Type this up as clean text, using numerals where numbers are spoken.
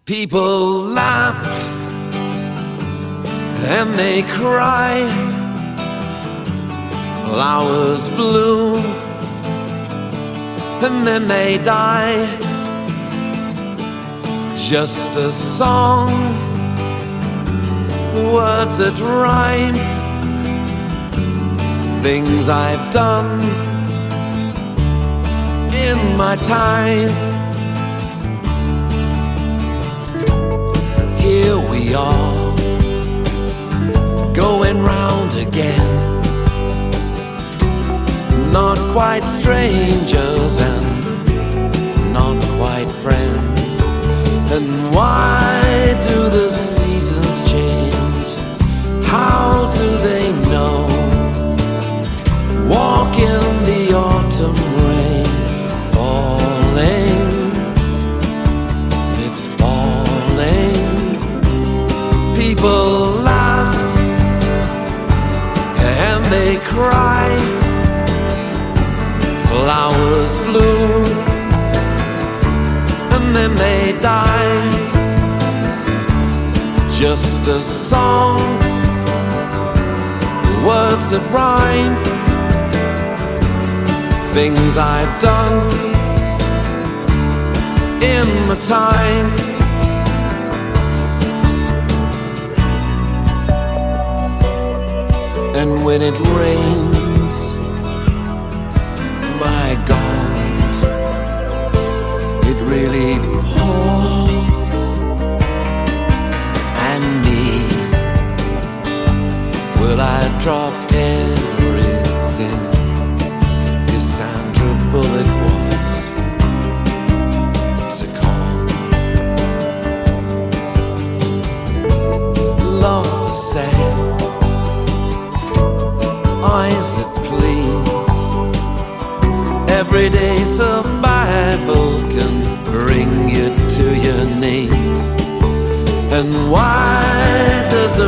People laugh and they cry, flowers bloom and then they die. Just a song, words that rhyme, things I've done in my time. Here we are, going round again, not quite strangers and not quite friends. And why do the seasons change? How do they know? Walk in the autumn rain, falling, it's falling. People laugh and they cry, flowers bloom and then they die. Just a song, words that rhyme, things I've done in my time. And when it rains, my God, it really pours. And me, will I drop everything if Sandra Bullock was to call? Love for sale, eyes that please, everyday survival can bring you to your knees. And why does a